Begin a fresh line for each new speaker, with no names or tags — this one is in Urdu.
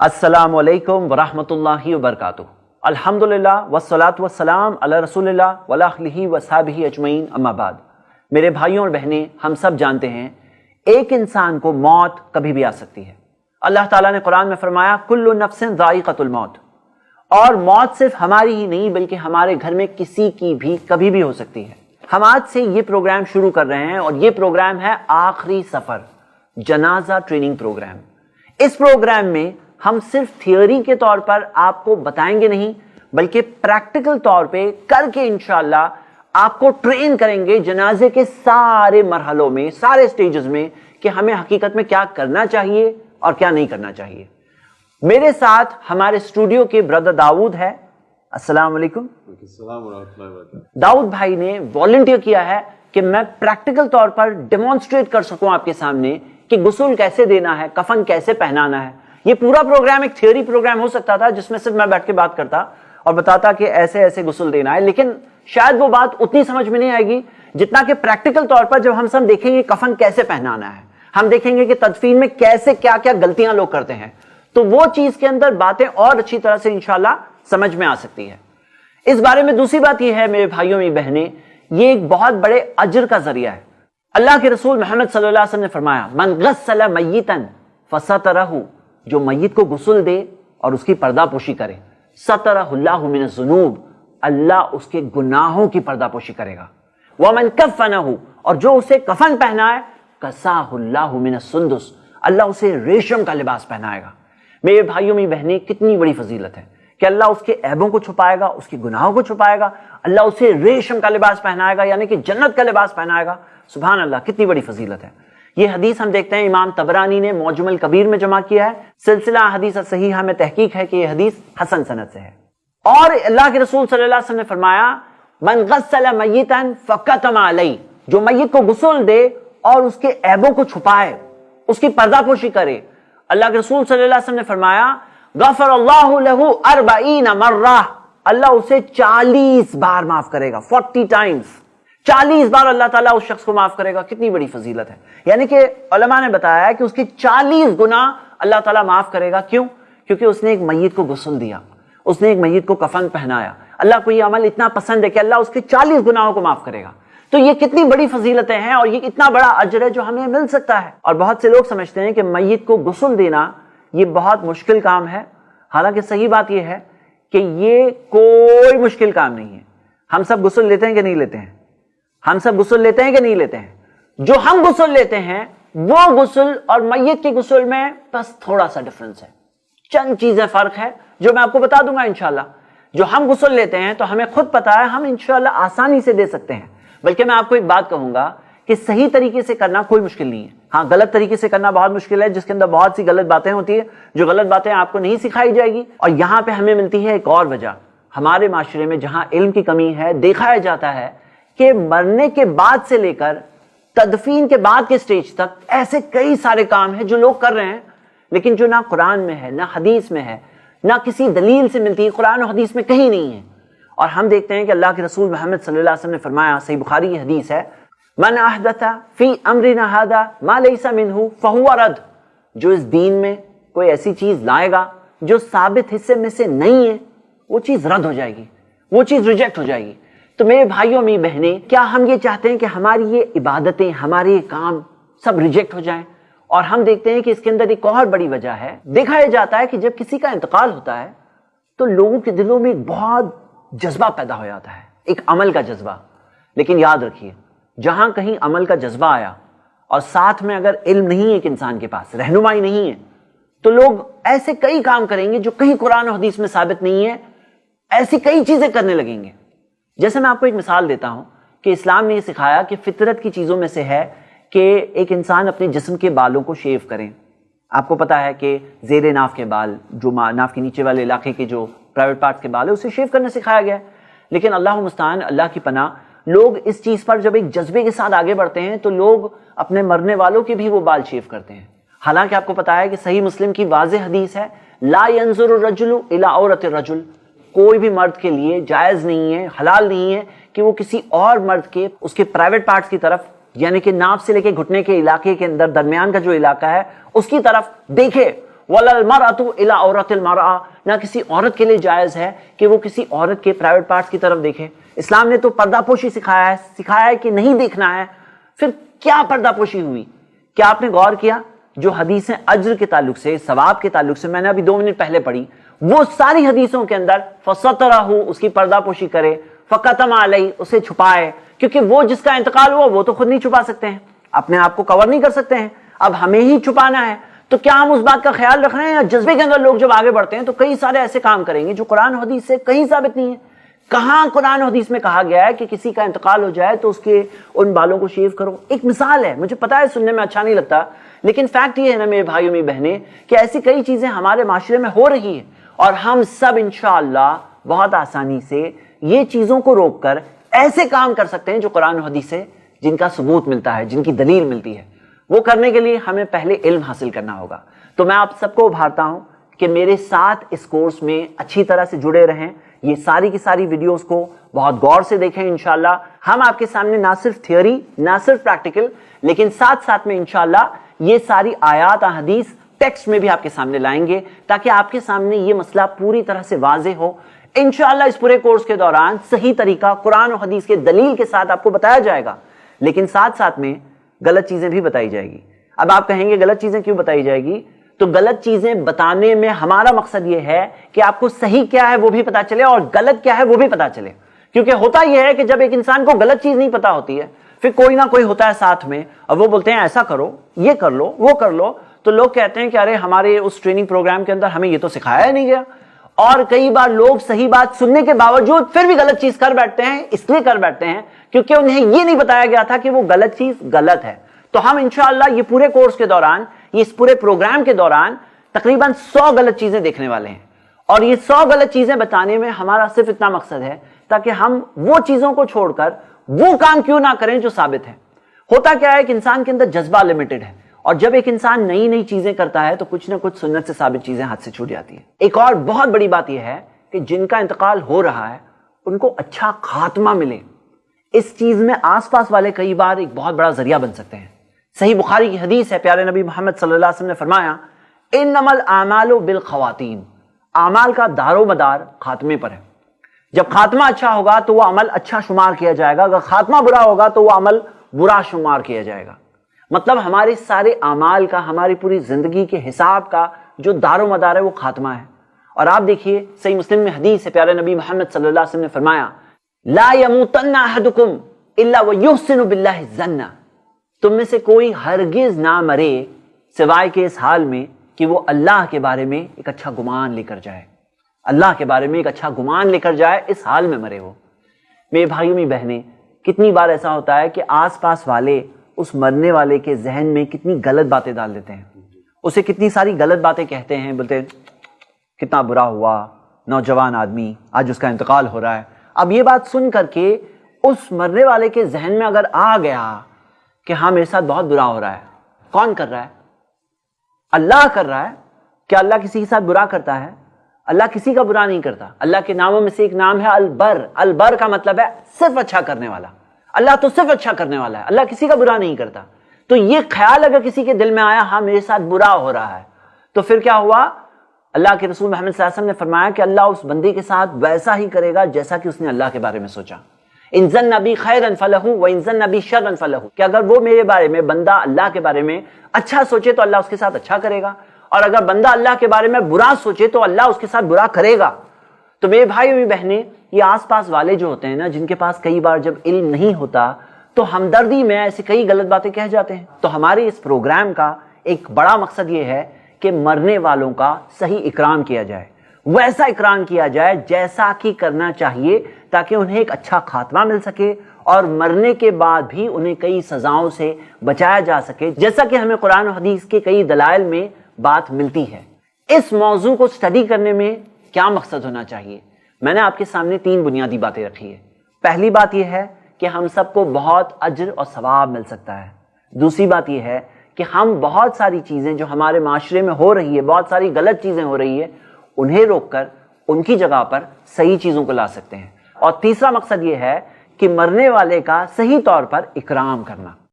السلام علیکم ورحمۃ اللہ وبرکاتہ۔ الحمدللہ والصلاۃ والسلام علی رسول اللہ وعلی آلہ وصحبہ اجمعین، اما بعد۔ میرے بھائیوں اور بہنیں، ہم سب جانتے ہیں ایک انسان کو موت کبھی بھی آ سکتی ہے۔ اللہ تعالیٰ نے قرآن میں فرمایا کل نفس ذائقۃ الموت، اور موت صرف ہماری ہی نہیں بلکہ ہمارے گھر میں کسی کی بھی کبھی بھی ہو سکتی ہے۔ ہم آج سے یہ پروگرام شروع کر رہے ہیں اور یہ پروگرام ہے آخری سفر، جنازہ ٹریننگ پروگرام۔ اس پروگرام میں ہم صرف تھیوری کے طور پر آپ کو بتائیں گے نہیں بلکہ پریکٹیکل طور پہ کر کے انشاءاللہ آپ کو ٹرین کریں گے جنازے کے سارے مرحلوں میں، سارے سٹیجز میں، کہ ہمیں حقیقت میں کیا کرنا چاہیے اور کیا نہیں کرنا چاہیے۔ میرے ساتھ ہمارے اسٹوڈیو کے بردر داؤد ہے۔ السلام علیکم۔
السلام ورحمۃ اللہ وبرکاتہ۔
داؤد بھائی نے والنٹیئر کیا ہے کہ میں پریکٹیکل طور پر ڈیمونسٹریٹ کر سکوں آپ کے سامنے کہ غسل کیسے دینا ہے، کفن کیسے پہنانا ہے۔ یہ پورا پروگرام ایک تھیوری پروگرام ہو سکتا تھا جس میں صرف میں بیٹھ کے بات کرتا اور بتاتا کہ ایسے ایسے غسل دینا ہے، لیکن شاید وہ بات اتنی سمجھ میں نہیں آئے گی جتنا کہ پریکٹیکل طور پر جب ہم سب دیکھیں گے کفن کیسے پہنانا ہے، ہم دیکھیں گے کہ تدفین میں کیسے کیا کیا غلطیاں لوگ کرتے ہیں، تو وہ چیز کے اندر باتیں اور اچھی طرح سے انشاءاللہ سمجھ میں آ سکتی ہے۔ اس بارے میں دوسری بات یہ ہے میرے بھائیوں میری بہنیں، یہ ایک بہت بڑے اجر کا ذریعہ ہے۔ اللہ کے رسول محمد صلی اللہ علیہ وسلم نے فرمایا من غسل میتا فسترہ، جو میت کو غسل دے اور اس کی پردہ پوشی کرے، سترہ اللہ من الذنوب، اللہ اس کے گناہوں کی پردہ پوشی کرے گا۔ ومن کفنہ، اور جو اسے کفن پہنائے، کساہ اللہ من السندس، اللہ اسے ریشم کا لباس پہنائے گا۔ میرے بھائیوں میری بہنیں، کتنی بڑی فضیلت ہے کہ اللہ اس کے عیبوں کو چھپائے گا، اس کے گناہوں کو چھپائے گا، اللہ اسے ریشم کا لباس پہنائے گا، یعنی کہ جنت کا لباس پہنائے گا۔ سبحان اللہ، کتنی بڑی فضیلت ہے۔ یہ حدیث ہم دیکھتے ہیں امام طبرانی نے معجم الکبیر میں جمع کیا ہے، سلسلہ حدیث صحیحہ میں تحقیق ہے کہ یہ حدیث حسن سند سے ہے۔ اور اللہ کے رسول صلی اللہ علیہ وسلم نے فرمایا من غسل میتا فکتم علیہ، جو میت کو غسل دے اور اس کے عیبوں کو چھپائے، اس کی پردہ پوشی کرے، اللہ کے رسول صلی اللہ علیہ وسلم نے فرمایا غفر اللہ لہ 40 مرہ، اللہ اسے 40 بار معاف کرے گا، 40 ٹائمز، 40 بار اللہ تعالیٰ اس شخص کو معاف کرے گا۔ کتنی بڑی فضیلت ہے۔ یعنی کہ علماء نے بتایا ہے کہ اس کے 40 گناہ اللہ تعالیٰ معاف کرے گا۔ کیوں؟ کیونکہ اس نے ایک میت کو غسل دیا، اس نے ایک میت کو کفن پہنایا۔ اللہ کو یہ عمل اتنا پسند ہے کہ اللہ اس کے 40 گناہوں کو معاف کرے گا۔ تو یہ کتنی بڑی فضیلتیں ہیں اور یہ اتنا بڑا اجر ہے جو ہمیں مل سکتا ہے۔ اور بہت سے لوگ سمجھتے ہیں کہ میت کو غسل دینا یہ بہت مشکل کام ہے، حالانکہ صحیح بات یہ ہے کہ یہ کوئی مشکل کام نہیں ہے۔ ہم سب غسل لیتے ہیں کہ نہیں لیتے ہیں؟ ہم سب غسل لیتے ہیں کہ نہیں لیتے ہیں؟ جو ہم غسل لیتے ہیں وہ غسل اور میت کے غسل میں بس تھوڑا سا ڈفرنس ہے، چند چیزیں فرق ہے جو میں آپ کو بتا دوں گا انشاءاللہ۔ جو ہم غسل لیتے ہیں تو ہمیں خود پتا ہے، ہم انشاءاللہ آسانی سے دے سکتے ہیں، بلکہ میں آپ کو ایک بات کہوں گا کہ صحیح طریقے سے کرنا کوئی مشکل نہیں ہے۔ ہاں، غلط طریقے سے کرنا بہت مشکل ہے، جس کے اندر بہت سی غلط باتیں ہوتی ہیں، جو غلط باتیں آپ کو نہیں سکھائی جائے گی۔ اور یہاں پہ ہمیں ملتی ہے ایک اور وجہ، ہمارے معاشرے میں جہاں علم کی کمی ہے، دیکھا جاتا ہے کہ مرنے کے بعد سے لے کر تدفین کے بعد کے سٹیج تک ایسے کئی سارے کام ہیں جو لوگ کر رہے ہیں، لیکن جو نہ قرآن میں ہے، نہ حدیث میں ہے، نہ کسی دلیل سے ملتی ہے، قرآن و حدیث میں کہیں نہیں ہے۔ اور ہم دیکھتے ہیں کہ اللہ کے رسول محمد صلی اللہ علیہ وسلم نے فرمایا، صحیح بخاری کی حدیث ہے، من احدث فی امرنا ھذا ما لیس منہ فہو رد، جو اس دین میں کوئی ایسی چیز لائے گا جو ثابت حصے میں سے نہیں ہے، وہ چیز رد ہو جائے گی، وہ چیز ریجیکٹ ہو جائے گی۔ تو میرے بھائیوں میری بہنیں، کیا ہم یہ چاہتے ہیں کہ ہماری یہ عبادتیں، ہمارے یہ کام سب ریجیکٹ ہو جائیں؟ اور ہم دیکھتے ہیں کہ اس کے اندر ایک اور بڑی وجہ ہے۔ دیکھا یہ جاتا ہے کہ جب کسی کا انتقال ہوتا ہے تو لوگوں کے دلوں میں ایک بہت جذبہ پیدا ہو جاتا ہے، ایک عمل کا جذبہ۔ لیکن یاد رکھیے، جہاں کہیں عمل کا جذبہ آیا اور ساتھ میں اگر علم نہیں ہے ایک انسان کے پاس، رہنمائی نہیں ہے، تو لوگ ایسے کئی کام کریں گے جو کہیں قرآن و حدیث میں ثابت نہیں ہے، ایسی کئی چیزیں کرنے لگیں گے۔ جیسے میں آپ کو ایک مثال دیتا ہوں کہ اسلام نے یہ سکھایا کہ فطرت کی چیزوں میں سے ہے کہ ایک انسان اپنے جسم کے بالوں کو شیو کریں۔ آپ کو پتا ہے کہ زیر ناف کے بال، جو ناف کے نیچے والے علاقے کے جو پرائیویٹ پارٹس کے بال ہے، اسے شیو کرنا سکھایا گیا ہے۔ لیکن اللہ مستعان، اللہ کی پناہ، لوگ اس چیز پر جب ایک جذبے کے ساتھ آگے بڑھتے ہیں تو لوگ اپنے مرنے والوں کے بھی وہ بال شیو کرتے ہیں۔ حالانکہ آپ کو پتا ہے کہ صحیح مسلم کی واضح حدیث ہے، لا ينظر الرجل الى عورت الرجل، کوئی بھی مرد کے لیے جائز نہیں ہے، حلال نہیں ہے کہ وہ کسی اور مرد کے اس کے پرائیویٹ پارٹس کی طرف، یعنی کہ ناف سے لے کے گھٹنے کے علاقے کے اندر درمیان کا جو علاقہ ہے اس کی طرف دیکھے وَلَا الْمَرْأَةُ إِلَىٰ عَوْرَةِ الْمَرْأَةِ، نہ کسی عورت کے لیے جائز ہے کہ وہ کسی عورت کے پرائیویٹ پارٹس کی طرف دیکھے۔ اسلام نے تو پردہ پوشی سکھایا ہے کہ نہیں دیکھنا ہے۔ پھر کیا پردہ پوشی ہوئی؟ کیا آپ نے غور کیا؟ جو حدیثیں اجر کے تعلق سے، ثواب کے تعلق سے میں نے ابھی 2 منٹ پہلے پڑھی، وہ ساری حدیثوں کے اندر فَسَتَرَهُ، اس کی پردہ پوشی کرے، فَقَتَمَ عَلَيْهِ، اسے چھپائے، کیونکہ وہ جس کا انتقال ہوا وہ تو خود نہیں چھپا سکتے ہیں، اپنے آپ کو کور نہیں کر سکتے ہیں، اب ہمیں ہی چھپانا ہے۔ تو کیا ہم اس بات کا خیال رکھ رہے ہیں، یا جذبے کے اندر لوگ جب آگے بڑھتے ہیں تو کئی سارے ایسے کام کریں گے جو قرآن و حدیث سے کہیں ثابت نہیں ہے؟ کہاں قرآن و حدیث میں کہا گیا ہے کہ کسی کا انتقال ہو جائے تو اس کے ان بالوں کو شیو کرو؟ ایک مثال ہے، مجھے پتا ہے سننے میں اچھا نہیں لگتا، لیکن فیکٹ یہ ہے نا میرے بھائیوں میری بہنیں کہ ایسی کئی چیزیں ہمارے معاشرے میں ہو رہی ہیں، اور ہم سب انشاءاللہ بہت آسانی سے یہ چیزوں کو روک کر ایسے کام کر سکتے ہیں جو قرآن و حدیث سے جن کا ثبوت ملتا ہے، جن کی دلیل ملتی ہے۔ وہ کرنے کے لیے ہمیں پہلے علم حاصل کرنا ہوگا۔ تو میں آپ سب کو ابھارتا ہوں کہ میرے ساتھ اس کورس میں اچھی طرح سے جڑے رہیں، یہ ساری کی ساری ویڈیوز کو بہت غور سے دیکھیں۔ انشاءاللہ ہم آپ کے سامنے نہ صرف تھیوری، نہ صرف پریکٹیکل، لیکن ساتھ ساتھ میں انشاءاللہ یہ ساری آیات احادیث ٹیکسٹ میں بھی آپ کے سامنے لائیں گے، تاکہ آپ کے سامنے یہ مسئلہ پوری طرح سے واضح ہو۔ انشاءاللہ اس پورے کورس کے دوران صحیح طریقہ قرآن و حدیث کے دلیل کے ساتھ آپ کو بتایا جائے گا، لیکن ساتھ ساتھ میں غلط چیزیں بھی بتائی جائے گی۔ اب آپ کہیں گے غلط چیزیں کیوں بتائی جائے گی؟ تو غلط چیزیں بتانے میں ہمارا مقصد یہ ہے کہ آپ کو صحیح کیا ہے وہ بھی پتا چلے اور غلط کیا ہے وہ بھی پتا چلے، کیونکہ ہوتا یہ ہے کہ جب ایک انسان کو غلط چیز نہیں پتا ہوتی ہے، پھر کوئی نہ کوئی ہوتا ہے ساتھ میں اور وہ بولتے ہیں ایسا کرو، یہ کر لو، وہ کر لو، تو لوگ کہتے ہیں کہ ارے ہمارے اس ٹریننگ پروگرام کے اندر ہمیں یہ تو سکھایا ہی نہیں گیا۔ اور کئی بار لوگ صحیح بات سننے کے باوجود پھر بھی غلط چیز کر بیٹھتے ہیں، اس لیے کر بیٹھتے ہیں کیونکہ انہیں یہ نہیں بتایا گیا تھا کہ وہ غلط چیز غلط ہے۔ تو ہم انشاءاللہ یہ پورے کورس کے دوران، یہ اس پورے پروگرام کے دوران تقریباً 100 غلط چیزیں دیکھنے والے ہیں، اور یہ 100 غلط چیزیں بتانے میں ہمارا صرف اتنا مقصد ہے تاکہ ہم وہ چیزوں کو چھوڑ کر وہ کام کیوں نہ کریں جو ثابت ہے۔ ہوتا کیا ہے کہ انسان کے اندر جذبہ لمیٹڈ ہے، اور جب ایک انسان نئی نئی چیزیں کرتا ہے تو کچھ نہ کچھ سنت سے ثابت چیزیں ہاتھ سے چھوٹ جاتی ہیں۔ ایک اور بہت بڑی بات یہ ہے کہ جن کا انتقال ہو رہا ہے ان کو اچھا خاتمہ ملے، اس چیز میں آس پاس والے کئی بار ایک بہت بڑا ذریعہ بن سکتے ہیں۔ صحیح بخاری کی حدیث ہے، پیارے نبی محمد صلی اللہ علیہ وسلم نے فرمایا انما الاعمال بالخواتیم، اعمال کا دار و مدار خاتمے پر ہے۔ جب خاتمہ اچھا ہوگا تو وہ عمل اچھا شمار کیا جائے گا، اگر خاتمہ برا ہوگا تو وہ عمل برا شمار کیا جائے گا۔ مطلب ہمارے سارے اعمال کا، ہماری پوری زندگی کے حساب کا جو دار و مدار ہے وہ خاتمہ ہے۔ اور آپ دیکھیے صحیح مسلم میں حدیث ہے، پیارے نبی محمد صلی اللہ علیہ وسلم نے فرمایا لا یموتن احدکم الا ویحسن باللہ الظن، تم میں سے کوئی ہرگز نہ مرے سوائے کہ اس حال میں کہ وہ اللہ کے بارے میں ایک اچھا گمان لے کر جائے، اللہ کے بارے میں ایک اچھا گمان لے کر جائے، اس حال میں مرے ہو۔ میرے بھائیوں میری بہنیں، کتنی بار ایسا ہوتا ہے کہ آس پاس والے اس مرنے والے کے ذہن میں کتنی غلط باتیں ڈال دیتے ہیں، اسے کتنی ساری غلط باتیں کہتے ہیں، بولتے ہیں کتنا برا ہوا، نوجوان آدمی، آج اس کا انتقال ہو رہا ہے۔ اب یہ بات سن کر کے اس مرنے والے کے ذہن میں اگر آ گیا کہ ہاں میرے ساتھ بہت برا ہو رہا ہے، کون کر رہا ہے؟ اللہ کر رہا ہے۔ کیا اللہ کسی کے ساتھ برا کرتا ہے؟ اللہ کسی کا برا نہیں کرتا۔ اللہ کے ناموں میں سے ایک نام ہے البر۔ البر کا مطلب ہے صرف اچھا کرنے والا۔ اللہ تو صرف اچھا کرنے والا ہے، اللہ کسی کا برا نہیں کرتا۔ تو یہ خیال اگر کسی کے دل میں آیا ہاں میرے ساتھ برا ہو رہا ہے، تو پھر کیا ہوا؟ اللہ کے رسول محمد صلی اللہ علیہ وسلم نے فرمایا کہ اللہ اس بندے کے ساتھ ویسا ہی کرے گا جیسا کہ اس نے اللہ کے بارے میں سوچا۔ ان ظن بی خیرا فلہ وان ظن بی شرا فلہ، کہ اگر وہ میرے بارے میں، بندہ اللہ کے بارے میں اچھا سوچے تو اللہ اس کے ساتھ اچھا کرے گا، اور اگر بندہ اللہ کے بارے میں برا سوچے تو اللہ اس کے ساتھ برا کرے گا۔ تو میرے بھائی اور بہنیں، یہ آس پاس والے جو ہوتے ہیں نا، جن کے پاس کئی بار جب علم نہیں ہوتا تو ہمدردی میں ایسی کئی غلط باتیں کہہ جاتے ہیں۔ تو ہمارے اس پروگرام کا ایک بڑا مقصد یہ ہے کہ مرنے والوں کا صحیح اکرام کیا جائے، ویسا اکرام کیا جائے جیسا کہ کرنا چاہیے، تاکہ انہیں ایک اچھا خاتمہ مل سکے اور مرنے کے بعد بھی انہیں کئی سزاؤں سے بچایا جا سکے، جیسا کہ ہمیں قرآن و حدیث کے کئی دلائل میں بات ملتی ہے۔ اس موضوع کو سٹڈی کرنے میں کیا مقصد ہونا چاہیے؟ میں نے آپ کے سامنے 3 بنیادی باتیں رکھی ہے۔ پہلی بات یہ ہے کہ ہم سب کو بہت اجر اور ثواب مل سکتا ہے۔ دوسری بات یہ ہے کہ ہم بہت ساری چیزیں جو ہمارے معاشرے میں ہو رہی ہے، بہت ساری غلط چیزیں ہو رہی ہے، انہیں روک کر ان کی جگہ پر صحیح چیزوں کو لا سکتے ہیں۔ اور تیسرا مقصد یہ ہے کہ مرنے والے کا صحیح طور پر اکرام کرنا۔